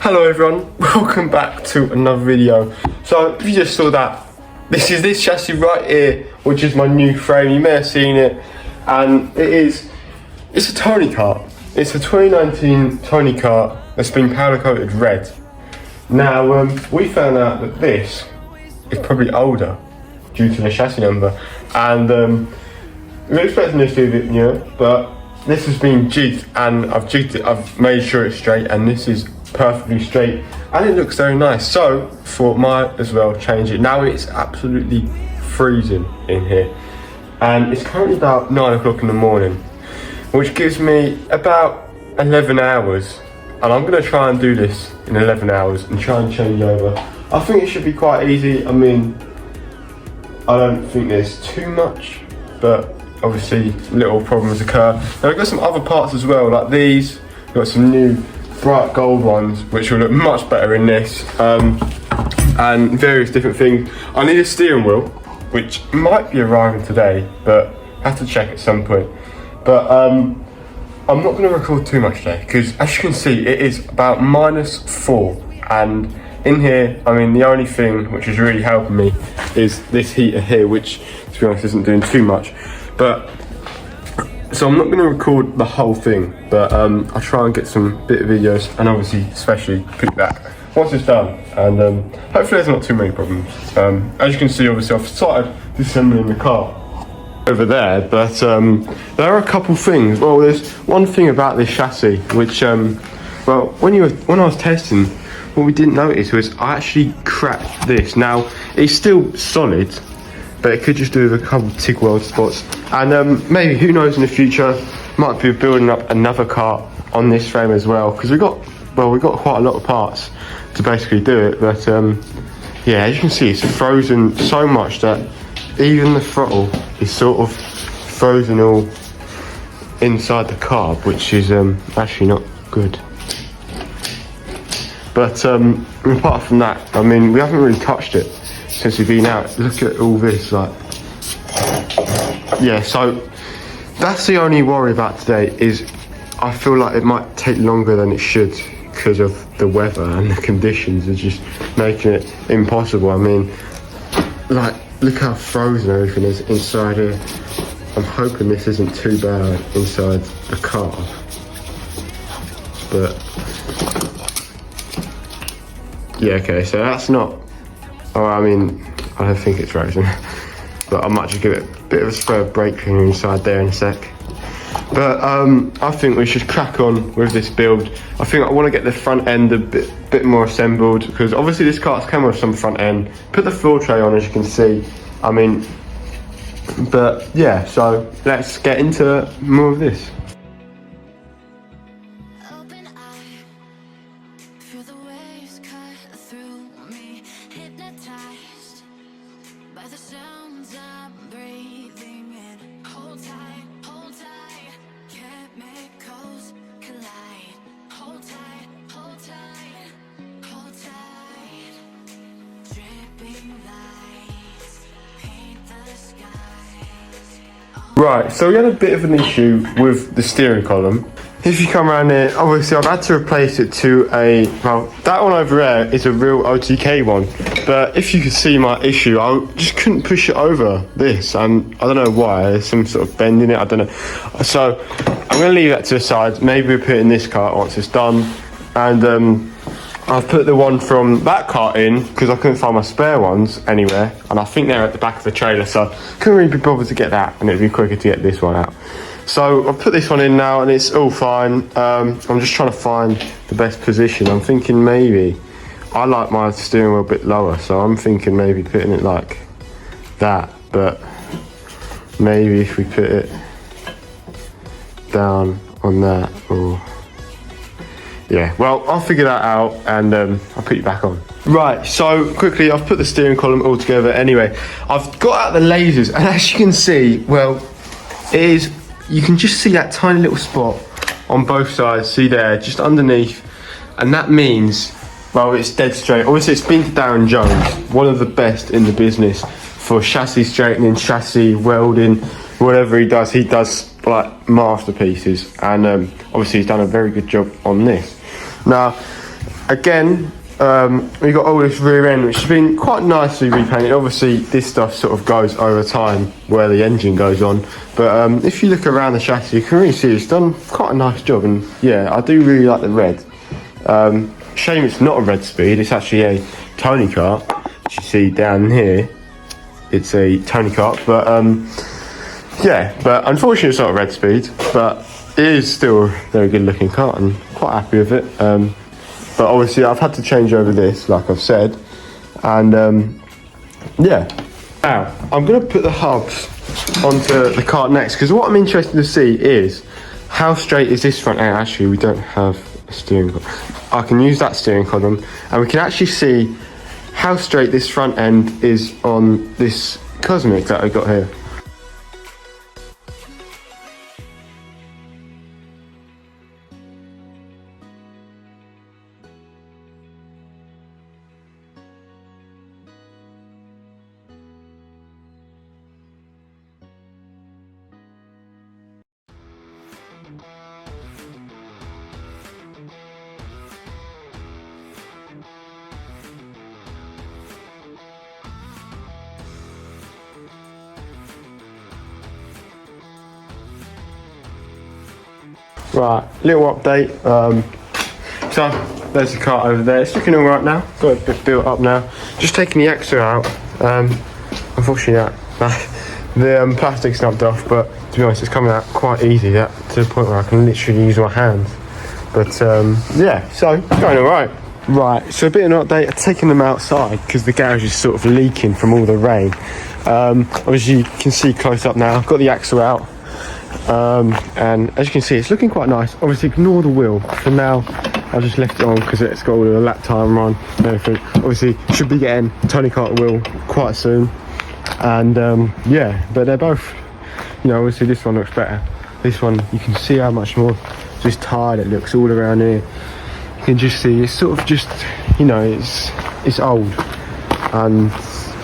Hello everyone, welcome back to another video. So if you just saw that, this is this chassis right here, which is my new frame. You may have seen it, and it's a Tony kart. It's a 2019 Tony kart that's been powder coated red. Now we found out that this is probably older due to the chassis number, and we were expecting this to be a bit newer, but this has been jigged, and I've jigged it, I've made sure it's straight, and this is perfectly straight, and it looks very nice. So thought might as well change it. Now it's absolutely freezing in here, and it's currently about 9 o'clock in the morning, which gives me about 11 hours, and I'm going to try and do this in 11 hours and try and change over. I think it should be quite easy. I mean, I don't think there's too much, but obviously little problems occur. Now I've got some other parts as well, like these. I've got some new bright gold ones which will look much better in this, and various different things. I need a steering wheel which might be arriving today, but I have to check at some point. But I'm not going to record too much today because, as you can see, it is about -4, and in here, I mean, the only thing which is really helping me is this heater here, which to be honest isn't doing too much. But so I'm not going to record the whole thing, but I'll try and get some bit of videos, and obviously especially pick that once it's done, and hopefully there's not too many problems. As you can see, obviously I've started disassembling the car over there, but there are a couple things. Well, there's one thing about this chassis which well, when I was testing, what we didn't notice was I actually cracked this. Now it's still solid, but it could just do with a couple of TIG weld spots, and maybe, who knows, in the future might be building up another kart on this frame as well, because we got quite a lot of parts to basically do it. But yeah, as you can see, it's frozen so much that even the throttle is sort of frozen all inside the carb, which is actually not good. But apart from that, I mean, we haven't really touched it since we've been out. Look at all this, like, yeah. So that's the only worry about today, is I feel like it might take longer than it should because of the weather, and the conditions are just making it impossible. I mean, like, look how frozen everything is inside here. I'm hoping this isn't too bad inside the car, but yeah, okay, so that's not, oh, I mean, I don't think it's frozen, but I might just give it a bit of a spray of brake cleaner inside there in a sec. But I think we should crack on with this build. I think I want to get the front end a bit more assembled, because obviously this car's come with some front end. Put the floor tray on, as you can see. I mean, but yeah, so let's get into more of this. Right, so we had a bit of an issue with the steering column. If you come around here, obviously I've had to replace it to a, well, that one over there is a real OTK one, but if you could see my issue, I just couldn't push it over this, and I don't know why. There's some sort of bend in it, I don't know. So I'm going to leave that to the side. Maybe we'll put it in this cart once it's done, and I've put the one from that cart in because I couldn't find my spare ones anywhere, and I think they're at the back of the trailer, so I couldn't really be bothered to get that, and it'd be quicker to get this one out. So I've put this one in now, and it's all fine. I'm just trying to find the best position. I'm thinking maybe, I like my steering wheel a bit lower, so I'm thinking maybe putting it like that, but maybe if we put it down on that, or yeah, well, I'll figure that out, and I'll put you back on. Right, so quickly, I've put the steering column all together. Anyway, I've got out the lasers, and as you can see, well, it is, you can just see that tiny little spot on both sides. See there, just underneath, and that means, well, it's dead straight. Obviously, it's been to Darren Jones, one of the best in the business for chassis straightening, chassis welding, whatever he does like masterpieces, and obviously he's done a very good job on this. Now, again, we got all this rear end, which has been quite nicely repainted. Obviously, this stuff sort of goes over time where the engine goes on. But if you look around the chassis, you can really see it's done quite a nice job. And yeah, I do really like the red. Shame it's not a red speed. It's actually a Tony kart. As you see down here, it's a Tony kart. But yeah, but unfortunately, it's not a red speed. But it is still a very good looking kart, and quite happy with it. But obviously I've had to change over this, like I've said, and yeah. Now I'm going to put the hubs onto the kart next, because what I'm interested to see is how straight is this front end. Actually, we don't have a steering column. I can use that steering column, and we can actually see how straight this front end is on this Cosmic that I got here. Right, little update. So there's the cart over there. It's looking all right now. Got it a bit built up now. Just taking the extra out. Unfortunately, the plastic's snapped off, but to be honest, it's coming out quite easy. To the point where I can literally use my hands. But yeah, so going all right. Right, so a bit of an update. I've taken them outside because the garage is sort of leaking from all the rain. Obviously, you can see close up now. I've got the axle out. And as you can see, it's looking quite nice. Obviously, ignore the wheel for now. I just left it on because it's got all the lap time on and everything. Obviously, should be getting Tony Kart wheel quite soon. And yeah, but they're both, you know, obviously this one looks better. This one, you can see how much more just tired it looks all around here. You can just see it's sort of just, you know, it's old. And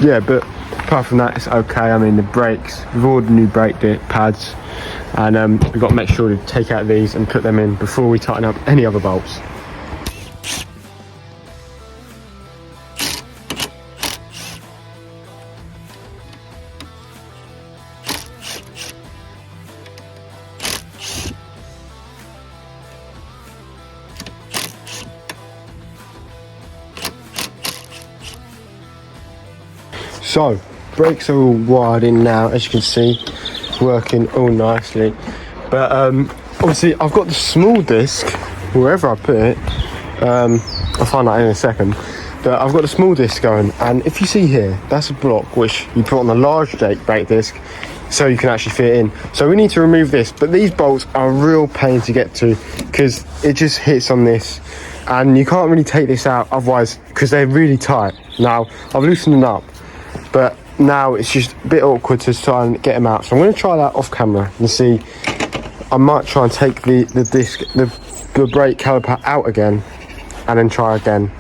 yeah, but apart from that, it's okay. I mean, the brakes, we've ordered new brake pads. And we've got to make sure to take out these and put them in before we tighten up any other bolts. So, brakes are all wired in now, as you can see. Working all nicely, but obviously I've got the small disc wherever I put it. I'll find that in a second, but I've got the small disc going, and if you see here, that's a block which you put on the large brake disc so you can actually fit it in. So we need to remove this, but these bolts are a real pain to get to because it just hits on this, and you can't really take this out otherwise because they're really tight. Now I've loosened them up, but now it's just a bit awkward to try and get them out, so I'm going to try that off camera and see. I might try and take the disc, the brake caliper out again, and then try again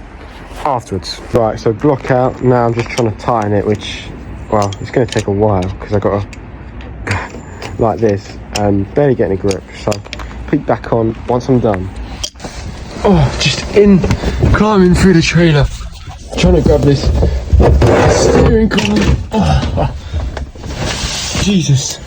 afterwards. Right, so block out. Now I'm just trying to tighten it, which, well, it's going to take a while because I got to like this and barely getting a grip. So peek back on once I'm done. Oh, just climbing through the trailer, trying to grab this steering column. Oh, Jesus.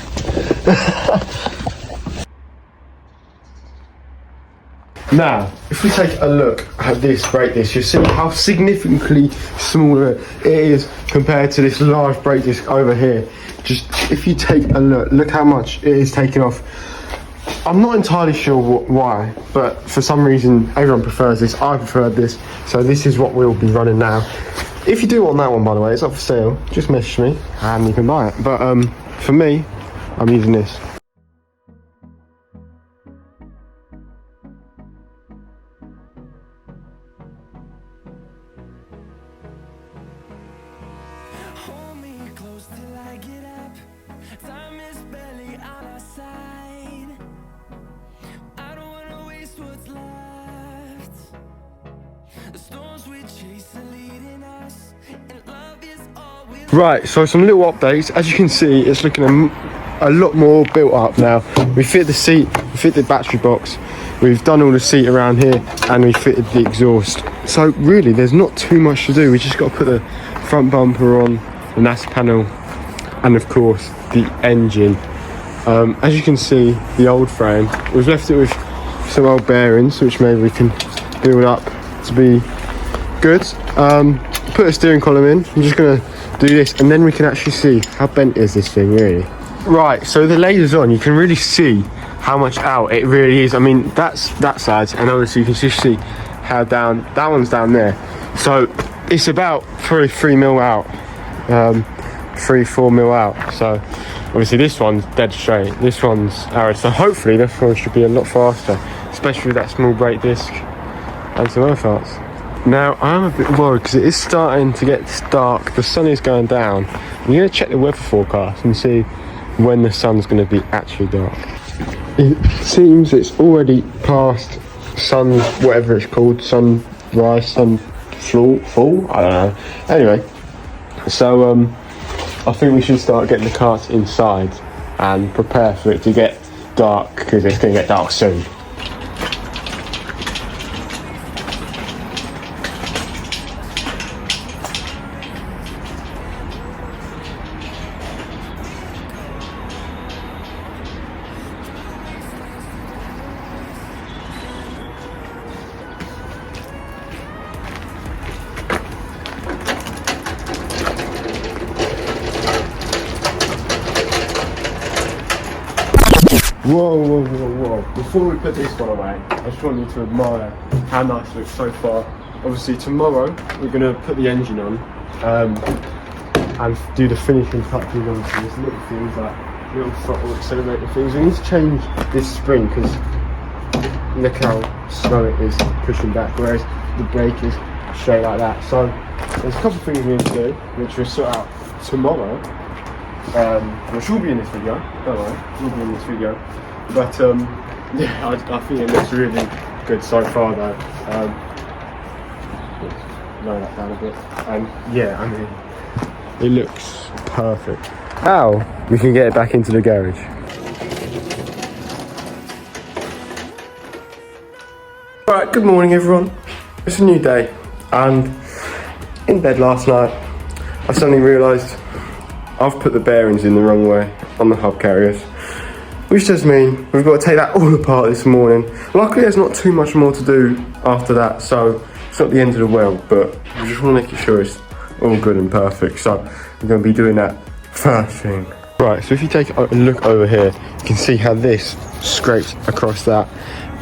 Now, if we take a look at this brake disc, you'll see how significantly smaller it is compared to this large brake disc over here. Just if you take a look how much it is taking off. I'm not entirely sure why, but for some reason everyone prefers this. I preferred this, so this is what we'll be running now. If you do want that one, by the way, it's up for sale. Just message me and you can buy it. But for me, I'm using this. Hold me close till I get up. Time is barely on our side. I don't wanna waste what's left. The storms we chase are leading us, and love is all we. Right, so some little updates. As you can see, it's looking a lot more built up now. We fit the seat, we fit the battery box, we've done all the seat around here, and we fitted the exhaust. So really there's not too much to do. We just got to put the front bumper on, the NASA panel, and of course the engine. As you can see, the old frame, we've left it with some old bearings which maybe we can build up to be good. Put a steering column in. I'm just gonna do this and then we can actually see how bent is this thing really. Right, so the laser's on, you can really see how much out it really is. I mean, that's that side, and obviously you can just see how down, that one's down there. So it's about probably 3 mil out, 3-4 mil out. So obviously this one's dead straight, this one's arrow. So hopefully this one should be a lot faster, especially with that small brake disc and some other parts. Now I'm a bit worried because it is starting to get dark, the sun is going down. I'm going to check the weather forecast and see when the sun's going to be actually dark. It seems it's already past sun, whatever it's called, sunrise, sun fall, I don't know. Anyway, so I think we should start getting the carts inside and prepare for it to get dark, because it's going to get dark soon. Whoa. Before we put this one away, I just want you to admire how nice it looks so far. Obviously tomorrow we're going to put the engine on and do the finishing touches on some little things like little throttle accelerator things. We need to change this spring because look how slow it is pushing back, whereas the brake is straight like that. So there's a couple of things we need to do, which we'll sort out tomorrow. Which will be in this video, don't worry, will be in this video. But yeah, I think it looks really good so far though. Lower that down a bit. And yeah, I mean, it looks perfect. Now we can get it back into the garage. Right, good morning everyone. It's a new day, and in bed last night I suddenly realised I've put the bearings in the wrong way on the hub carriers, which does mean we've got to take that all apart this morning. Luckily there's not too much more to do after that, so it's not the end of the world, but we just want to make sure it's all good and perfect, so we're going to be doing that first thing. Right, so if you take a look over here, you can see how this scrapes across that,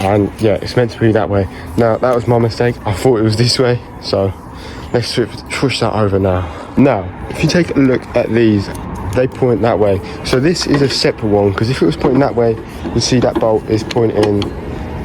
and yeah, it's meant to be that way. Now that was my mistake, I thought it was this way, so let's switch that over now. Now, if you take a look at these, they point that way. So this is a separate one, because if it was pointing that way, you see that bolt is pointing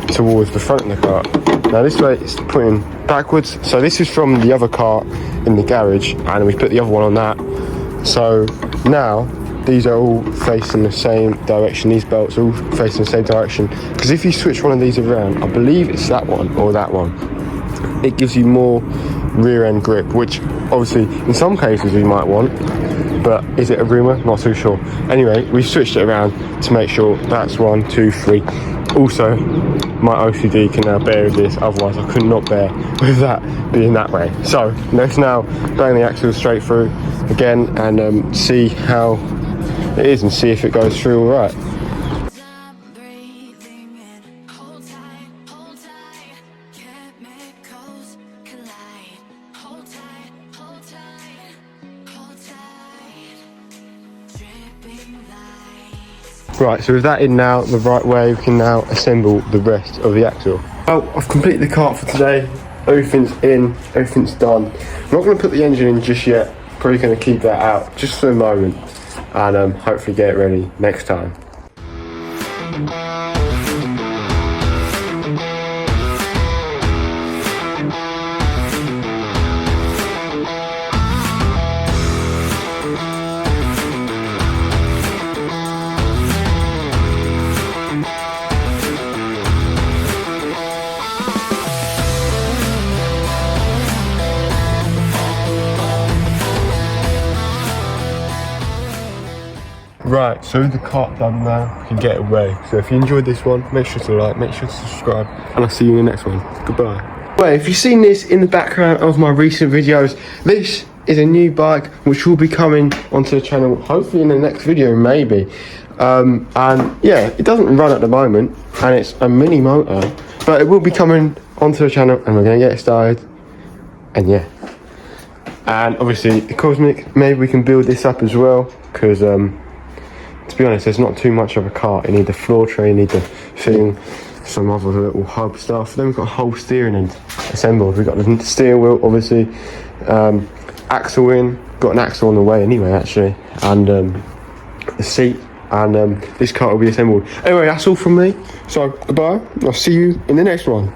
towards the front of the cart. Now this way it's pointing backwards. So this is from the other cart in the garage, and we put the other one on that. So now these are all facing the same direction. These bolts are all facing the same direction. Because if you switch one of these around, I believe it's that one or that one, it gives you more rear end grip, which obviously in some cases we might want, but is it a rumour? Not too sure. Anyway, we switched it around to make sure that's 1, 2, 3. Also, my OCD can now bear with this, otherwise I could not bear with that being that way. So let's now bang the axle straight through again and see how it is and see if it goes through all right. Right, so with that in now the right way, we can now assemble the rest of the axle. Well, I've completed the cart for today. Everything's in, everything's done. I'm not going to put the engine in just yet. Probably going to keep that out just for a moment and hopefully get it ready next time. Right, so the cart done now, we can get away. So if you enjoyed this one, make sure to like, make sure to subscribe, and I'll see you in the next one. Goodbye. Well, if you've seen this in the background of my recent videos, this is a new bike which will be coming onto the channel, hopefully in the next video, maybe. And yeah, it doesn't run at the moment, and it's a mini motor, but it will be coming onto the channel, and we're gonna get it started. And yeah, and obviously the Cosmic, maybe we can build this up as well, because to be honest, there's not too much of a cart. You need the floor tray, you need the thing, some other little hub stuff. Then we've got a whole steering end assembled. We've got the steering wheel, obviously, axle in, got an axle on the way anyway, actually, and the seat, and this cart will be assembled. Anyway, that's all from me. So goodbye. I'll see you in the next one.